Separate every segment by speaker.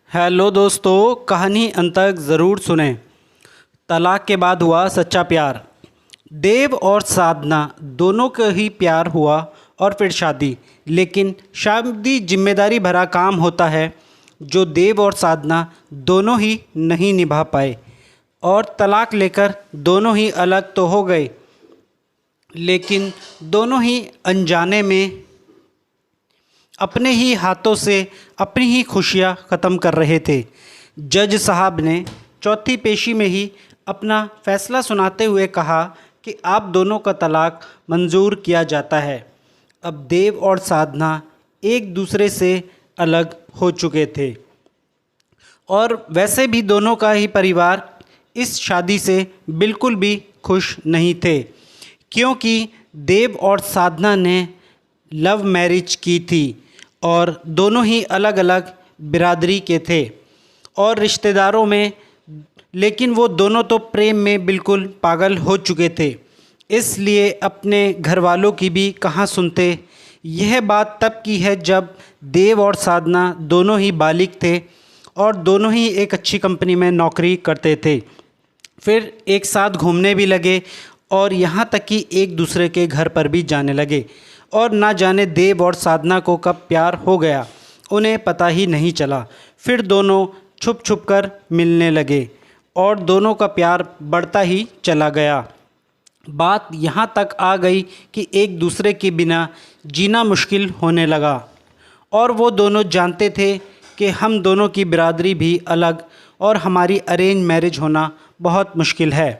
Speaker 1: Hello दोस्तों, कहानी अंत तक ज़रूर सुने। तलाक के बाद हुआ सच्चा प्यार। देव और साधना दोनों का ही प्यार हुआ और फिर शादी। लेकिन शादी जिम्मेदारी भरा काम होता है जो देव और साधना दोनों ही नहीं निभा पाए और तलाक लेकर दोनों ही अलग तो हो गए, लेकिन दोनों ही अनजाने में अपने ही हाथों से अपनी ही खुशियां ख़त्म कर रहे थे। जज साहब ने चौथी पेशी में ही अपना फ़ैसला सुनाते हुए कहा कि आप दोनों का तलाक मंजूर किया जाता है। अब देव और साधना एक दूसरे से अलग हो चुके थे और वैसे भी दोनों का ही परिवार इस शादी से बिल्कुल भी खुश नहीं थे, क्योंकि देव और साधना ने लव मैरिज की थी और दोनों ही अलग अलग बिरादरी के थे और रिश्तेदारों में, लेकिन वो दोनों तो प्रेम में बिल्कुल पागल हो चुके थे, इसलिए अपने घर वालों की भी कहाँ सुनते। यह बात तब की है जब देव और साधना दोनों ही बालिग थे और दोनों ही एक अच्छी कंपनी में नौकरी करते थे। फिर एक साथ घूमने भी लगे और यहाँ तक कि एक दूसरे के घर पर भी जाने लगे और ना जाने देव और साधना को कब प्यार हो गया, उन्हें पता ही नहीं चला। फिर दोनों छुप छुप कर मिलने लगे और दोनों का प्यार बढ़ता ही चला गया। बात यहाँ तक आ गई कि एक दूसरे के बिना जीना मुश्किल होने लगा और वो दोनों जानते थे कि हम दोनों की बिरादरी भी अलग और हमारी अरेंज मैरिज होना बहुत मुश्किल है।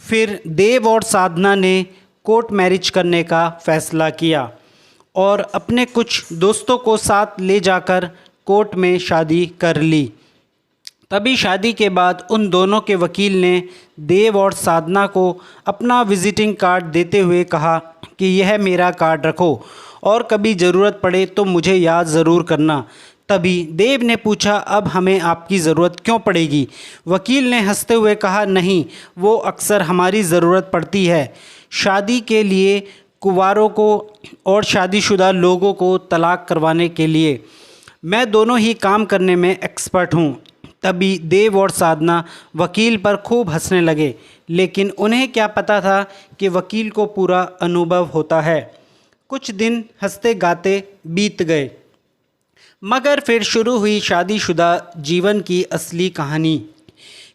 Speaker 1: फिर देव और साधना ने कोर्ट मैरिज करने का फ़ैसला किया और अपने कुछ दोस्तों को साथ ले जाकर कोर्ट में शादी कर ली। तभी शादी के बाद उन दोनों के वकील ने देव और साधना को अपना विजिटिंग कार्ड देते हुए कहा कि यह मेरा कार्ड रखो और कभी ज़रूरत पड़े तो मुझे याद ज़रूर करना। तभी देव ने पूछा, अब हमें आपकी ज़रूरत क्यों पड़ेगी? वकील ने हंसते हुए कहा, नहीं, वो अक्सर हमारी ज़रूरत पड़ती है शादी के लिए, कुंवारों को और शादीशुदा लोगों को तलाक करवाने के लिए। मैं दोनों ही काम करने में एक्सपर्ट हूँ। तभी देव और साधना वकील पर खूब हंसने लगे, लेकिन उन्हें क्या पता था कि वकील को पूरा अनुभव होता है। कुछ दिन हंसते गाते बीत गए, मगर फिर शुरू हुई शादीशुदा जीवन की असली कहानी।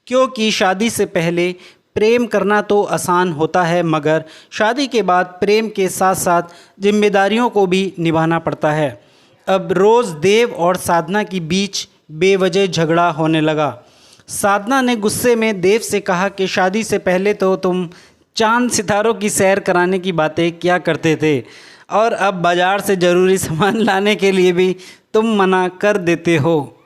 Speaker 1: क्योंकि शादी से पहले प्रेम करना तो आसान होता है, मगर शादी के बाद प्रेम के साथ साथ जिम्मेदारियों को भी निभाना पड़ता है। अब रोज़ देव और साधना के बीच बेवजह झगड़ा होने लगा। साधना ने गुस्से में देव से कहा कि शादी से पहले तो तुम चांद सितारों की सैर कराने की बातें किया करते थे और अब बाज़ार से ज़रूरी सामान लाने के लिए भी तुम मना कर देते हो।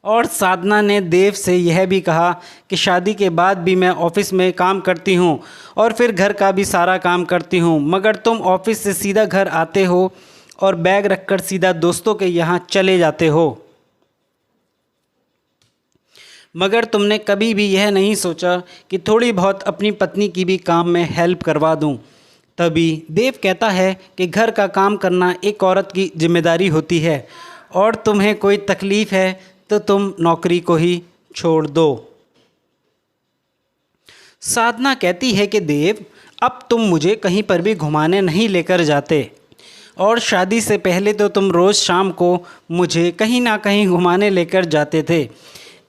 Speaker 1: और साधना ने देव से यह भी कहा कि शादी के बाद भी मैं ऑफ़िस में काम करती हूँ और फिर घर का भी सारा काम करती हूँ, मगर तुम ऑफ़िस से सीधा घर आते हो और बैग रखकर सीधा दोस्तों के यहाँ चले जाते हो, मगर तुमने कभी भी यह नहीं सोचा कि थोड़ी बहुत अपनी पत्नी की भी काम में हेल्प करवा दूँ। तभी देव कहता है कि घर का काम करना एक औरत की जिम्मेदारी होती है और तुम्हें कोई तकलीफ़ है तो तुम नौकरी को ही छोड़ दो। साधना कहती है कि देव, अब तुम मुझे कहीं पर भी घुमाने नहीं लेकर जाते और शादी से पहले तो तुम रोज़ शाम को मुझे कहीं ना कहीं घुमाने लेकर जाते थे।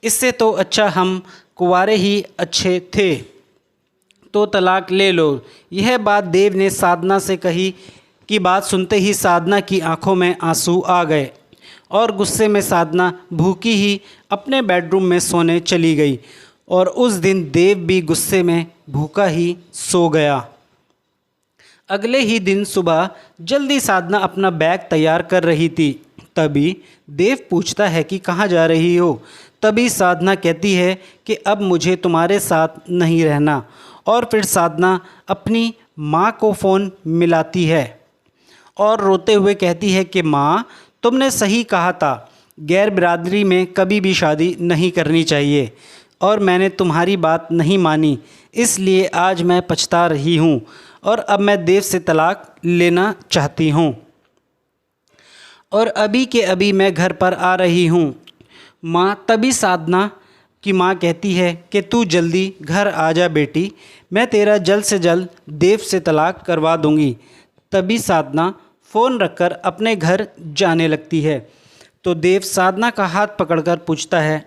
Speaker 1: इससे तो अच्छा हम कुंवारे ही अच्छे थे, तो तलाक ले लो। यह बात देव ने साधना से कही कि बात सुनते ही साधना की आंखों में आंसू आ गए और गुस्से में साधना भूखी ही अपने बेडरूम में सोने चली गई और उस दिन देव भी गुस्से में भूखा ही सो गया। अगले ही दिन सुबह जल्दी साधना अपना बैग तैयार कर रही थी। तभी देव पूछता है कि कहाँ जा रही हो? तभी साधना कहती है कि अब मुझे तुम्हारे साथ नहीं रहना, और फिर साधना अपनी माँ को फ़ोन मिलाती है और रोते हुए कहती है कि माँ, तुमने सही कहा था, गैर बिरादरी में कभी भी शादी नहीं करनी चाहिए और मैंने तुम्हारी बात नहीं मानी, इसलिए आज मैं पछता रही हूँ और अब मैं देव से तलाक लेना चाहती हूँ। और अभी के अभी मैं घर पर आ रही हूँ। माँ तभी साधना की माँ कहती है कि तू जल्दी घर आ जा बेटी, मैं तेरा जल्द से जल्द देव से तलाक करवा दूँगी। तभी साधना फ़ोन रखकर अपने घर जाने लगती है। तो देव साधना का हाथ पकड़कर पूछता है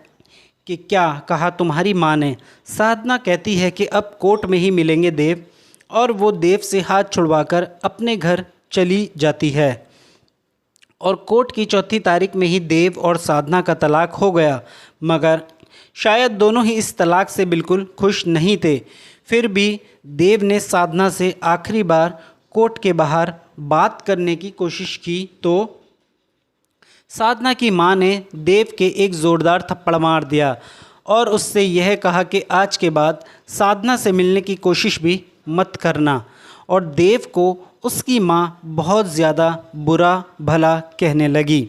Speaker 1: कि क्या कहा तुम्हारी माँ ने। साधना कहती है कि अब कोर्ट में ही मिलेंगे देव, और वो देव से हाथ छुड़वाकर अपने घर चली जाती है। और कोर्ट की चौथी तारीख में ही देव और साधना का तलाक हो गया, मगर शायद दोनों ही इस तलाक से बिल्कुल खुश नहीं थे। फिर भी देव ने साधना से आखिरी बार कोर्ट के बाहर बात करने की कोशिश की तो साधना की मां ने देव के एक ज़ोरदार थप्पड़ मार दिया और उससे यह कहा कि आज के बाद साधना से मिलने की कोशिश भी मत करना। और देव को उसकी मां बहुत ज़्यादा बुरा भला कहने लगी।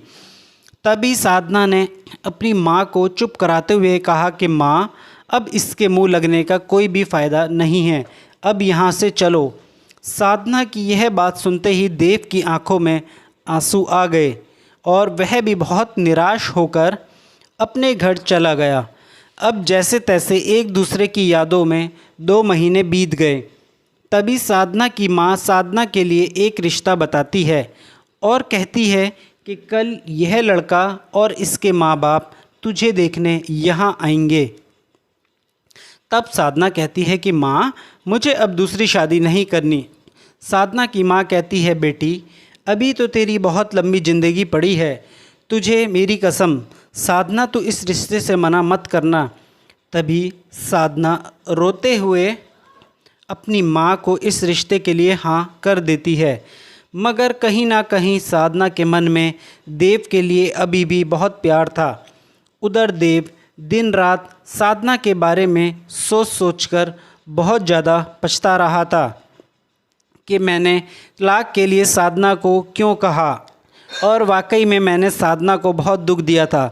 Speaker 1: तभी साधना ने अपनी मां को चुप कराते हुए कहा कि मां, अब इसके मुंह लगने का कोई भी फ़ायदा नहीं है, अब यहाँ से चलो। साधना की यह बात सुनते ही देव की आंखों में आंसू आ गए और वह भी बहुत निराश होकर अपने घर चला गया। अब जैसे तैसे एक दूसरे की यादों में 2 महीने बीत गए। तभी साधना की माँ साधना के लिए एक रिश्ता बताती है और कहती है कि कल यह लड़का और इसके माँ बाप तुझे देखने यहाँ आएंगे। तब साधना कहती है कि माँ, मुझे अब दूसरी शादी नहीं करनी। साधना की माँ कहती है बेटी, अभी तो तेरी बहुत लंबी ज़िंदगी पड़ी है, तुझे मेरी कसम साधना तू इस रिश्ते से मना मत करना। तभी साधना रोते हुए अपनी माँ को इस रिश्ते के लिए हाँ कर देती है, मगर कहीं ना कहीं साधना के मन में देव के लिए अभी भी बहुत प्यार था। उधर देव दिन रात साधना के बारे में सोच सोचकर बहुत ज़्यादा पछता रहा था कि मैंने तलाक के लिए साधना को क्यों कहा। और वाकई में मैंने साधना को बहुत दुख दिया था।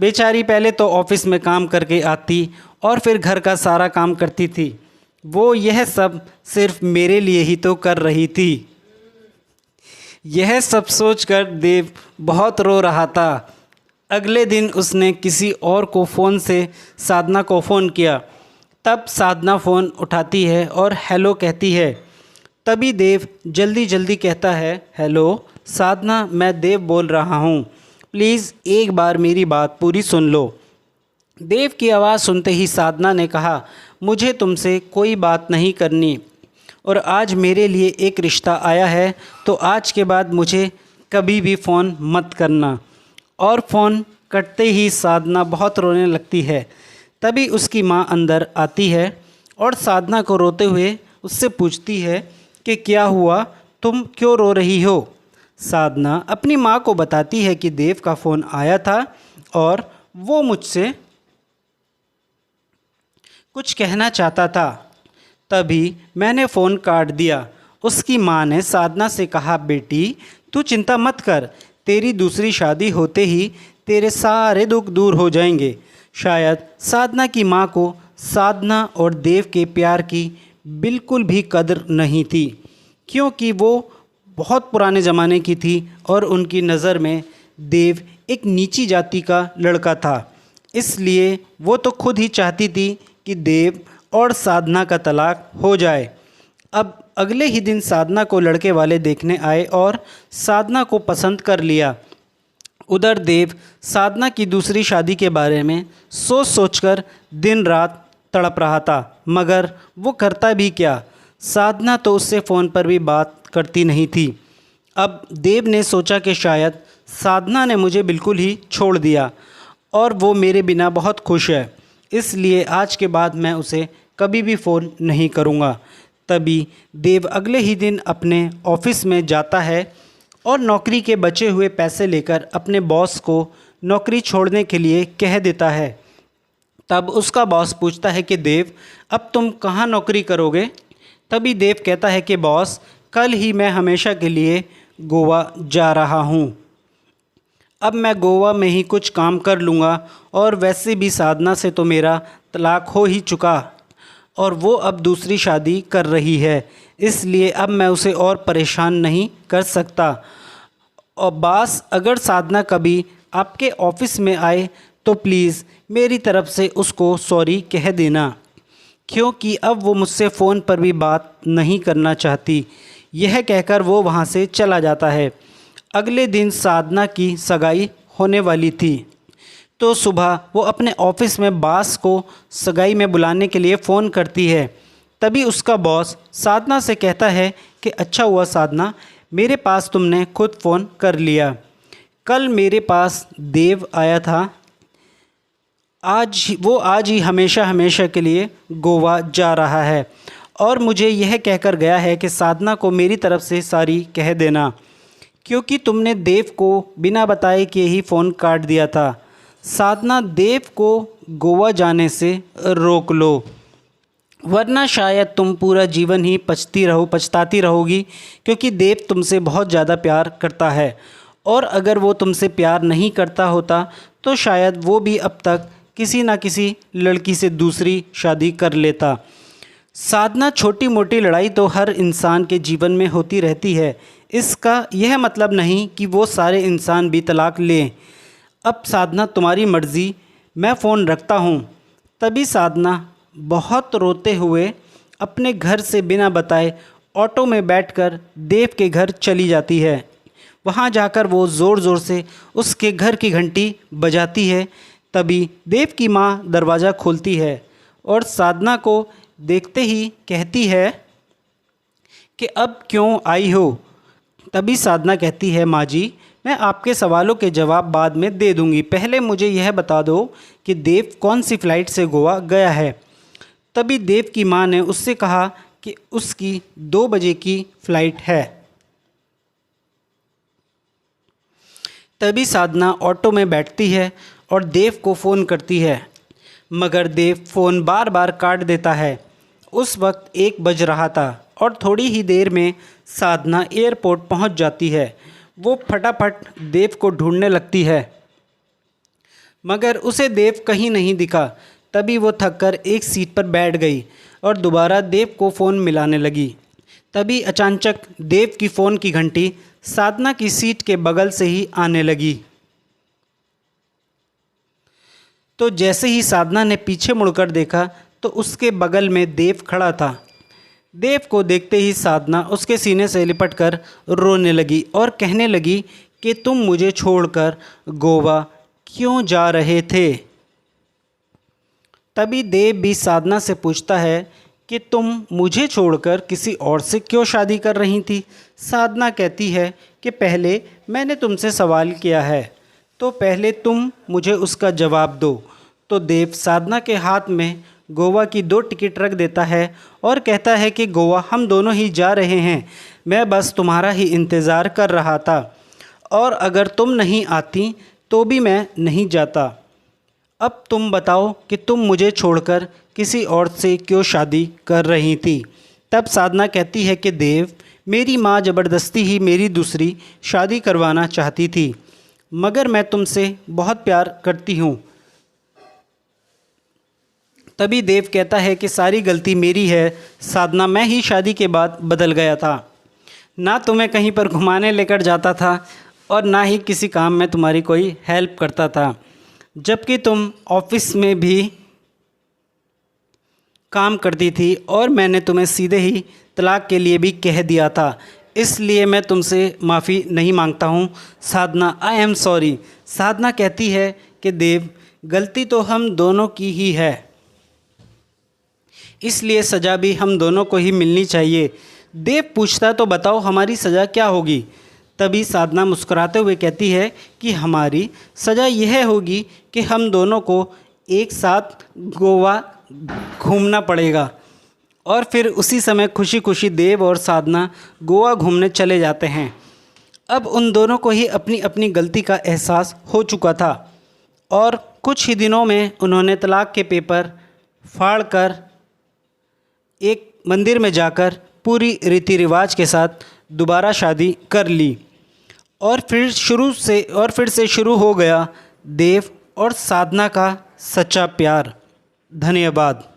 Speaker 1: बेचारी पहले तो ऑफिस में काम करके आती और फिर घर का सारा काम करती थी, वो यह सब सिर्फ मेरे लिए ही तो कर रही थी। यह सब सोचकर देव बहुत रो रहा था। अगले दिन उसने किसी और को फ़ोन से साधना को फ़ोन किया। तब साधना फ़ोन उठाती है और हेलो कहती है। तभी देव जल्दी जल्दी कहता है, हेलो साधना, मैं देव बोल रहा हूँ, प्लीज़ एक बार मेरी बात पूरी सुन लो। देव की आवाज़ सुनते ही साधना ने कहा, मुझे तुमसे कोई बात नहीं करनी और आज मेरे लिए एक रिश्ता आया है, तो आज के बाद मुझे कभी भी फ़ोन मत करना। और फ़ोन कटते ही साधना बहुत रोने लगती है। तभी उसकी माँ अंदर आती है और साधना को रोते हुए उससे पूछती है कि क्या हुआ, तुम क्यों रो रही हो। साधना अपनी माँ को बताती है कि देव का फ़ोन आया था और वो मुझसे कुछ कहना चाहता था, तभी मैंने फ़ोन काट दिया। उसकी माँ ने साधना से कहा, बेटी तू चिंता मत कर, तेरी दूसरी शादी होते ही तेरे सारे दुख दूर हो जाएंगे। शायद साधना की माँ को साधना और देव के प्यार की बिल्कुल भी कदर नहीं थी, क्योंकि वो बहुत पुराने ज़माने की थी और उनकी नज़र में देव एक नीची जाति का लड़का था। इसलिए वो तो खुद ही चाहती थी कि देव और साधना का तलाक हो जाए। अब अगले ही दिन साधना को लड़के वाले देखने आए और साधना को पसंद कर लिया। उधर देव साधना की दूसरी शादी के बारे में सोच सोचकर दिन रात तड़प रहा था, मगर वो करता भी क्या, साधना तो उससे फ़ोन पर भी बात करती नहीं थी। अब देव ने सोचा कि शायद साधना ने मुझे बिल्कुल ही छोड़ दिया और वो मेरे बिना बहुत खुश है, इसलिए आज के बाद मैं उसे कभी भी फ़ोन नहीं करूँगा। तभी देव अगले ही दिन अपने ऑफिस में जाता है और नौकरी के बचे हुए पैसे लेकर अपने बॉस को नौकरी छोड़ने के लिए कह देता है। तब उसका बॉस पूछता है कि देव, अब तुम कहाँ नौकरी करोगे। तभी देव कहता है कि बॉस, कल ही मैं हमेशा के लिए गोवा जा रहा हूँ। अब मैं गोवा में ही कुछ काम कर लूँगा और वैसे भी साधना से तो मेरा तलाक हो ही चुका और वो अब दूसरी शादी कर रही है, इसलिए अब मैं उसे और परेशान नहीं कर सकता। और बास अगर साधना कभी आपके ऑफिस में आए तो प्लीज़ मेरी तरफ से उसको सॉरी कह देना, क्योंकि अब वो मुझसे फ़ोन पर भी बात नहीं करना चाहती। यह कहकर वो वहाँ से चला जाता है। अगले दिन साधना की सगाई होने वाली थी, तो सुबह वो अपने ऑफिस में बास को सगाई में बुलाने के लिए फ़ोन करती है। तभी उसका बॉस साधना से कहता है कि अच्छा हुआ साधना, मेरे पास तुमने खुद फ़ोन कर लिया। कल मेरे पास देव आया था, आज ही हमेशा हमेशा के लिए गोवा जा रहा है और मुझे यह कहकर गया है कि साधना को मेरी तरफ से सॉरी कह देना, क्योंकि तुमने देव को बिना बताए के ही फ़ोन काट दिया था। साधना, देव को गोवा जाने से रोक लो, वरना शायद तुम पूरा जीवन ही पछताती रहोगी, क्योंकि देव तुमसे बहुत ज़्यादा प्यार करता है और अगर वो तुमसे प्यार नहीं करता होता तो शायद वो भी अब तक किसी ना किसी लड़की से दूसरी शादी कर लेता। साधना, छोटी मोटी लड़ाई तो हर इंसान के जीवन में होती रहती है, इसका यह मतलब नहीं कि वो सारे इंसान भी तलाक लें। अब साधना तुम्हारी मर्ज़ी, मैं फ़ोन रखता हूँ। तभी साधना बहुत रोते हुए अपने घर से बिना बताए ऑटो में बैठकर देव के घर चली जाती है। वहाँ जाकर वो ज़ोर ज़ोर से उसके घर की घंटी बजाती है। तभी देव की माँ दरवाज़ा खोलती है और साधना को देखते ही कहती है कि अब क्यों आई हो। तभी साधना कहती है, माँ जी, मैं आपके सवालों के जवाब बाद में दे दूँगी, पहले मुझे यह बता दो कि देव कौन सी फ़्लाइट से गोवा गया है। तभी देव की माँ ने उससे कहा कि उसकी 2 बजे की फ़्लाइट है। तभी साधना ऑटो में बैठती है और देव को फ़ोन करती है, मगर देव फ़ोन बार बार काट देता है। उस वक्त 1 बज रहा था और थोड़ी ही देर में साधना एयरपोर्ट पहुंच जाती है। वो फटाफट देव को ढूंढने लगती है, मगर उसे देव कहीं नहीं दिखा। तभी वो थककर एक सीट पर बैठ गई और दोबारा देव को फ़ोन मिलाने लगी। तभी अचानक देव की फ़ोन की घंटी साधना की सीट के बगल से ही आने लगी। तो जैसे ही साधना ने पीछे मुड़कर देखा तो उसके बगल में देव खड़ा था। देव को देखते ही साधना उसके सीने से लिपटकर रोने लगी और कहने लगी कि तुम मुझे छोड़कर गोवा क्यों जा रहे थे। तभी देव भी साधना से पूछता है कि तुम मुझे छोड़कर किसी और से क्यों शादी कर रही थी। साधना कहती है कि पहले मैंने तुमसे सवाल किया है, तो पहले तुम मुझे उसका जवाब दो। तो देव साधना के हाथ में गोवा की 2 टिकट रख देता है और कहता है कि गोवा हम दोनों ही जा रहे हैं, मैं बस तुम्हारा ही इंतज़ार कर रहा था और अगर तुम नहीं आती तो भी मैं नहीं जाता। अब तुम बताओ कि तुम मुझे छोड़कर किसी और से क्यों शादी कर रही थी। तब साधना कहती है कि देव, मेरी माँ ज़बरदस्ती ही मेरी दूसरी शादी करवाना चाहती थी, मगर मैं तुमसे बहुत प्यार करती हूँ। तभी देव कहता है कि सारी गलती मेरी है साधना, मैं ही शादी के बाद बदल गया था, ना तुम्हें कहीं पर घुमाने लेकर जाता था और ना ही किसी काम में तुम्हारी कोई हेल्प करता था, जबकि तुम ऑफिस में भी काम करती थी और मैंने तुम्हें सीधे ही तलाक के लिए भी कह दिया था, इसलिए मैं तुमसे माफ़ी नहीं मांगता हूँ साधना, आई एम सॉरी। साधना कहती है कि देव, गलती तो हम दोनों की ही है, इसलिए सज़ा भी हम दोनों को ही मिलनी चाहिए। देव पूछता तो बताओ हमारी सज़ा क्या होगी। तभी साधना मुस्कुराते हुए कहती है कि हमारी सज़ा यह होगी कि हम दोनों को एक साथ गोवा घूमना पड़ेगा। और फिर उसी समय खुशी खुशी देव और साधना गोवा घूमने चले जाते हैं। अब उन दोनों को ही अपनी अपनी गलती का एहसास हो चुका था और कुछ ही दिनों में उन्होंने तलाक के पेपर फाड़कर एक मंदिर में जाकर पूरी रीति रिवाज के साथ दोबारा शादी कर ली और फिर से शुरू हो गया देव और साधना का सच्चा प्यार। धन्यवाद।